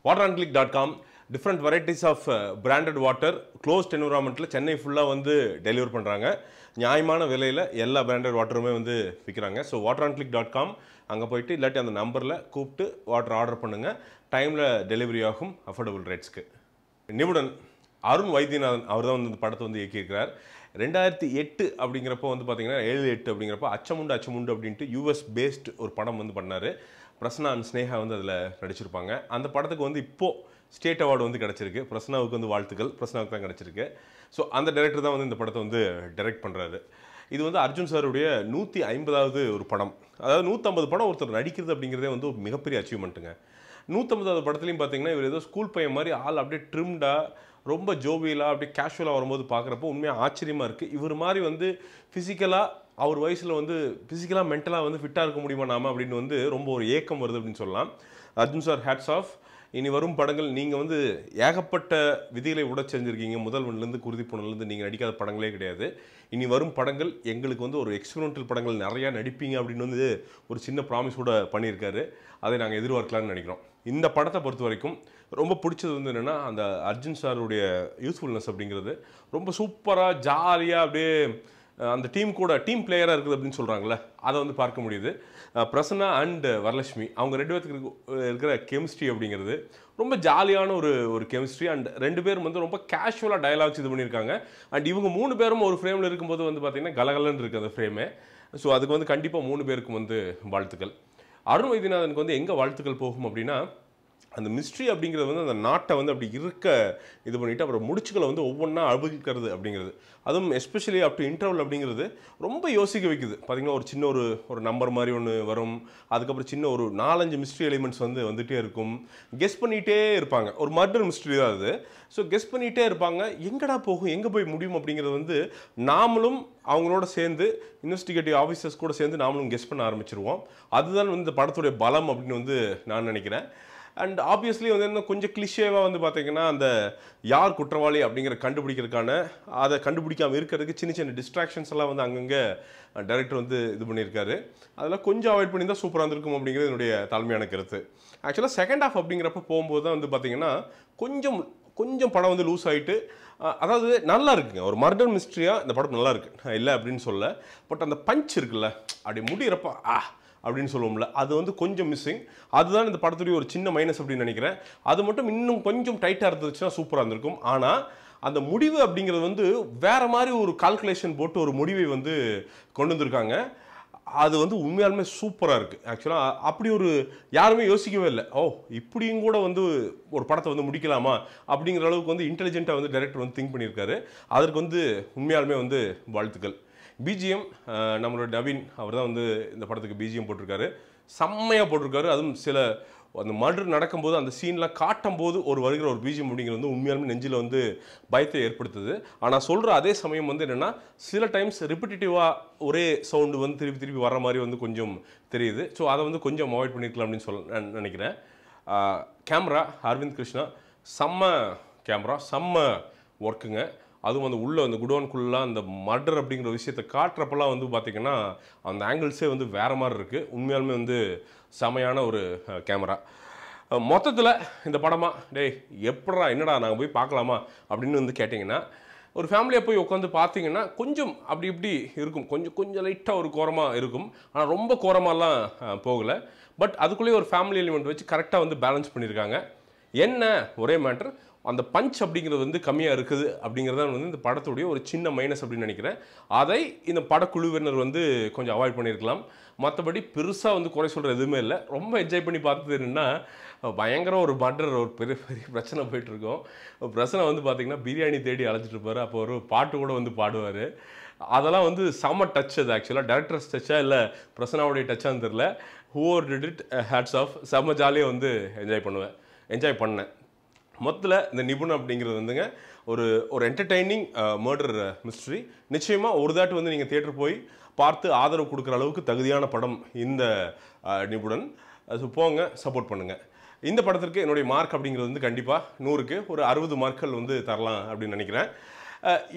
waterandclick.com different varieties of branded water closed environmentல Chennai ஃபுல்லா வந்து deliver பண்றாங்க. நியாயமான விலையில எல்லா branded வாட்டருமே வந்து விக்கிறாங்க. So waterandclick.com அங்க போய்ட்டு இல்லாட்டி அந்த நம்பர்ல கூப்பிட்டு வாட்டர் ஆர்டர் பண்ணுங்க. டைம்ல டெலிவரி ஆகும் அஃபோர்டபிள் ரேட்ஸ்க்கு. நிபுணன் அருண் வைத்தியநாதன் அவர்தான் வந்து இந்த படத்தை வந்து இயக்கியிருக்கிறார். 2008 அப்படிங்கிறப்போ வந்து பார்த்தீங்கன்னா 7-8 அப்படிங்கிறப்போ அச்சமுண்டு அப்படின்ட்டு யூஎஸ் பேஸ்ட் ஒரு படம் வந்து பண்ணார். பிரசன்னா அண்ட் ஸ்னேகா வந்து அதில் நடிச்சிருப்பாங்க. அந்த படத்துக்கு வந்து இப்போது ஸ்டேட் அவார்டு வந்து கிடச்சிருக்கு. பிரசன்னாவுக்கு வந்து வாழ்த்துக்கள், பிரசன்னாவுக்கு தான் கிடச்சிருக்கு. ஸோ அந்த டைரக்டர் தான் வந்து இந்த படத்தை வந்து டைரக்ட் பண்ணுறாரு. இது வந்து அர்ஜுன் சாருடைய 150வது ஒரு படம். அதாவது 150 படம் ஒருத்தர் நடிக்கிறது அப்படிங்கிறதே வந்து ஒரு மிகப்பெரிய அச்சீவ்மெண்ட்டுங்க. 150வது படத்துலையும் பார்த்தீங்கன்னா இவர் ஏதோ ஸ்கூல் பையன் மாதிரி ஆள் அப்படியே ட்ரிம்டாக ரொம்ப ஜோவியலாக அப்படியே கேஷுவலாக வரும்போது பார்க்குறப்போ உண்மையாக ஆச்சரியமாக இருக்குது. இவர் மாதிரி வந்து ஃபிசிக்கலாக அவர் வயசில் வந்து ஃபிசிக்கலாக மென்டலாக வந்து ஃபிட்டாக இருக்க முடியுமா நாம அப்படின்னு வந்து ரொம்ப ஒரு ஏக்கம் வருது அப்படின்னு சொல்லலாம். Arjun sir hats off. இனி வரும் படங்கள் நீங்கள் வந்து ஏகப்பட்ட விதிகளை உடச்செஞ்சிருக்கீங்க. முதல்வன்லேருந்து குருதிப்புணர்லேருந்து நீங்கள் நடிக்காத படங்களே கிடையாது. இனி வரும் படங்கள் எங்களுக்கு வந்து ஒரு எக்ஸ்பெரிமெண்டல் படங்கள் நிறையா நடிப்பீங்க அப்படின்னு வந்து ஒரு சின்ன ப்ராமிஸோட பண்ணியிருக்காரு. அதை நாங்கள் எதிர்பார்க்கலான்னு நினைக்கிறோம். இந்த படத்தை பொறுத்த வரைக்கும் ரொம்ப பிடிச்சது வந்து என்னென்னா அந்த அர்ஜுன் சாருடைய யூஸ்ஃபுல்னஸ் அப்படிங்கிறது ரொம்ப சூப்பராக ஜாலியாக அப்படியே அந்த டீம் கூட டீம் பிளேயராக இருக்குது அப்படின்னு சொல்கிறாங்களே அதை வந்து பார்க்க முடியுது. பிரசன்னா அண்ட் வரலட்சுமி அவங்க ரெண்டு பேருக்கு இருக்கிற கெமிஸ்ட்ரி அப்படிங்கிறது ரொம்ப ஜாலியான ஒரு கெமிஸ்ட்ரி. அண்ட் ரெண்டு பேரும் வந்து ரொம்ப கேஷுவலாக டயலாக்ஸ் இது பண்ணியிருக்காங்க. அண்ட் இவங்க 3 பேரும் ஒரு ஃப்ரேமில் இருக்கும்போது வந்து பார்த்திங்கன்னா கலகலன்னு இருக்குது அந்த ஃப்ரேமே. ஸோ அதுக்கு வந்து கண்டிப்பாக 3 பேருக்கும் வந்து வாழ்த்துக்கள். அருண் வைத்தியநாதனுக்கு வந்து எங்கே வாழ்த்துக்கள் போகும் அப்படின்னா அந்த மிஸ்ட்ரி அப்படிங்கிறது வந்து அந்த நாட்டை வந்து அப்படி இருக்க இது பண்ணிவிட்டு அப்புறம் முடிச்சுக்களை வந்து ஒவ்வொன்றா அழுகிக்கிறது அப்படிங்கிறது, அதுவும் எஸ்பெஷலி அப் டு இன்டர்வல் அப்படிங்கிறது ரொம்ப யோசிக்க வைக்குது. பார்த்திங்கன்னா ஒரு சின்ன ஒரு நம்பர் மாதிரி ஒன்று வரும். அதுக்கப்புறம் சின்ன ஒரு 4-5 மிஸ்ட்ரி எலிமெண்ட்ஸ் வந்து வந்துகிட்டே இருக்கும். கெஸ் பண்ணிகிட்டே இருப்பாங்க. ஒரு மர்டர் மிஸ்ட்ரி தான் அது. ஸோ கெஸ் பண்ணிகிட்டே இருப்பாங்க. எங்கடா போகும், எங்கே போய் முடியும் அப்படிங்கிறது வந்து நாமளும் அவங்களோட சேர்ந்து இன்வெஸ்டிகேட்டிவ் ஆஃபீஸர்ஸ் கூட சேர்ந்து நாமளும் கெஸ் பண்ண ஆரம்பிச்சிருவோம். அதுதான் வந்து இந்த படத்துடைய பலம் அப்படின்னு வந்து நான் நினைக்கிறேன். அண்ட் ஆப்வியஸ்லி வந்து என்ன கொஞ்சம் கிளிஷேவாக வந்து பார்த்தீங்கன்னா அந்த யார் குற்றவாளி அப்படிங்கிற கண்டுபிடிக்கிறதுக்கான அதை கண்டுபிடிக்காமல் இருக்கிறதுக்கு சின்ன சின்ன டிஸ்ட்ராக்ஷன்ஸ் எல்லாம் வந்து அங்கங்கே டைரக்டர் வந்து இது பண்ணியிருக்காரு. அதெல்லாம் கொஞ்சம் அவாய்ட் பண்ணி தான் சூப்பராக இருந்திருக்கும் அப்படிங்கிறது என்னுடைய தாழ்மையான கருத்து. ஆக்சுவலாக செகண்ட் ஹாஃப் அப்படிங்கிறப்ப போகும்போது தான் வந்து பார்த்தீங்கன்னா கொஞ்சம் படம் வந்து லூஸ் ஆகிட்டு, அதாவது நல்லா இருக்குங்க. ஒரு மர்டர் மிஸ்ட்ரியாக இந்த படம் நல்லா இருக்கு இல்லை அப்படின்னு சொல்ல. பட் அந்த பஞ்ச் இருக்குல்ல அப்படி முடிகிறப்ப அப்படின்னு சொல்லுவோம்ல, அது வந்து கொஞ்சம் மிஸ்ஸிங். அதுதான் இந்த படத்துடைய ஒரு சின்ன மைனஸ் அப்படின்னு நினைக்கிறேன். அது மட்டும் இன்னும் கொஞ்சம் டைட்டாக இருந்துச்சுன்னா சூப்பராக இருந்திருக்கும். ஆனால் அந்த முடிவு அப்படிங்கிறது வந்து வேற மாதிரி ஒரு கால்குலேஷன் போட்டு ஒரு முடிவை வந்து கொண்டு வந்திருக்காங்க. அது வந்து உண்மையாலுமே சூப்பராக இருக்குது. ஆக்சுவலாக அப்படி ஒரு யாருமே யோசிக்கவே இல்லை. இப்படியும் கூட வந்து ஒரு படத்தை வந்து முடிக்கலாமா அப்படிங்கிற அளவுக்கு வந்து இன்டெலிஜென்ட்டாக வந்து டைரக்டர் வந்து திங்க் பண்ணியிருக்காரு. அதற்கு வந்து உண்மையாலுமே வந்து வாழ்த்துக்கள். பிஜிஎம் நம்மளோட நவீன் அவர் தான் வந்து இந்த படத்துக்கு பிஜிஎம் போட்டிருக்காரு. செம்மையாக போட்டிருக்காரு. அதுவும் சில அந்த மர்டர் நடக்கும்போது அந்த சீன்லாம் காட்டும் போது வருகிற ஒரு பிஜிஎம் அப்படிங்கிறது வந்து உண்மையாலுமே நெஞ்சில் வந்து பயத்தை ஏற்படுத்துது. ஆனால் சொல்கிற அதே சமயம் வந்து என்னென்னா சில டைம்ஸ் ரிப்பிட்டேட்டிவாக ஒரே சவுண்டு வந்து திருப்பி வர மாதிரி வந்து கொஞ்சம் தெரியுது. ஸோ அதை வந்து கொஞ்சம் அவாய்ட் பண்ணியிருக்கலாம் அப்படின்னு நான் நினைக்கிறேன். கேமரா அரவிந்த் கிருஷ்ணா செம்ம கேமரா, செம்ம ஒர்க்குங்க. அதுவும் அந்த உள்ளே அந்த குடோனுக்குள்ளலாம் அந்த மர்டர் அப்படிங்கிற விஷயத்தை காட்டுறப்பெல்லாம் வந்து பார்த்திங்கன்னா அந்த ஆங்கிள்ஸே வந்து வேறு மாதிரி இருக்குது. உண்மையாலுமே வந்து செமையான ஒரு கேமரா. மொத்தத்தில் இந்த படமாக எப்படா என்னடா நாங்கள் போய் பார்க்கலாமா அப்படின்னு வந்து கேட்டிங்கன்னா ஒரு ஃபேமிலியாக போய் உட்காந்து பார்த்தீங்கன்னா கொஞ்சம் அப்படி இப்படி இருக்கும். கொஞ்சம் லைட்டாக ஒரு கோரமாக இருக்கும். ஆனால் ரொம்ப கோரமாலாம் போகலை. பட் அதுக்குள்ளேயே ஒரு ஃபேமிலி எலிமெண்ட் வச்சு கரெக்டாக வந்து பேலன்ஸ் பண்ணியிருக்காங்க. என்ன ஒரே மேட்டர் அந்த பஞ்ச் அப்படிங்கிறது வந்து கம்மியாக இருக்குது அப்படிங்கிறத வந்து இந்த படத்துடைய ஒரு சின்ன மைனஸ் அப்படின்னு நினைக்கிறேன். அதை இந்த படக்குழுவினர் வந்து கொஞ்சம் அவாய்ட் பண்ணியிருக்கலாம். மற்றபடி பெருசாக வந்து குறை சொல்கிற எதுவுமே இல்லை. ரொம்ப என்ஜாய் பண்ணி பார்த்தது என்னென்னா பயங்கர ஒரு மர்டர் ஒரு பெரிய பிரச்சனை போயிட்டுருக்கோம். பிரச்சனை வந்து பார்த்திங்கன்னா பிரியாணி தேடி அழைச்சிட்டு இருப்பார். அப்போ ஒரு பாட்டு கூட வந்து பாடுவார். அதெல்லாம் வந்து செம்ம டச். அது ஆக்சுவலாக டேரக்டர்ஸ் டச்சா இல்லை பிரசனாவுடைய டச்சான்னு தெரில. Whoever did it hats off. செம்ம ஜாலியாக வந்து என்ஜாய் பண்ணேன். மொத்தத்தில் இந்த நிபுணன் அப்படிங்கிறது வந்துங்க ஒரு என்டர்டெய்னிங் மர்டர் மிஸ்ட்ரி. நிச்சயமாக ஒரு தாட்டு வந்து நீங்கள் தியேட்டர் போய் பார்த்து ஆதரவு கொடுக்குற அளவுக்கு தகுதியான படம் இந்த நிபுணன். அது போங்க, சப்போர்ட் பண்ணுங்கள். இந்த படத்திற்கு என்னுடைய மார்க் அப்படிங்கிறது வந்து கண்டிப்பாக 100க்கு ஒரு 60 மார்க்கள் வந்து தரலாம் அப்படின்னு நினைக்கிறேன்.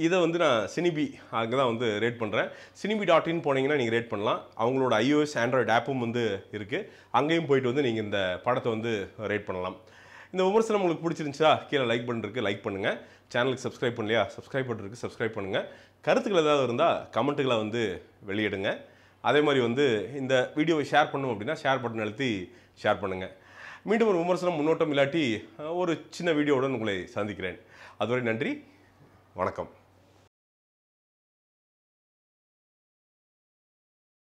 இதை வந்து நான் சினிபி அங்கே தான் வந்து ரேட் பண்ணுறேன். cinebi.in போனீங்கன்னா நீங்கள் ரேட் பண்ணலாம். அவங்களோட iOS ஆண்ட்ராய்டு ஆப்பும் வந்து இருக்குது. அங்கேயும் போயிட்டு வந்து நீங்கள் இந்த படத்தை வந்து ரேட் பண்ணலாம். இந்த விமர்சனம் உங்களுக்கு பிடிச்சிருந்துச்சா கீழே லைக் பண்ணிருக்கு லைக் பண்ணுங்கள். சேனலுக்கு சப்ஸ்கிரைப் பண்ணலையா சப்ஸ்கிரைப் பண்ணிருக்கு சப்ஸ்கிரைப் பண்ணுங்கள். கருத்துக்கள் ஏதாவது இருந்தால் கமெண்ட்டுகளை வந்து வெளியிடுங்க. அதே மாதிரி வந்து இந்த வீடியோவை ஷேர் பண்ணணும் அப்படின்னா ஷேர் பட்டன் அழுத்தி ஷேர் பண்ணுங்கள். மீண்டும் ஒரு விமர்சனம் முன்னோட்டம் இல்லாட்டி ஒரு சின்ன வீடியோவுடன் உங்களை சந்திக்கிறேன். அதுவரை நன்றி, வணக்கம்.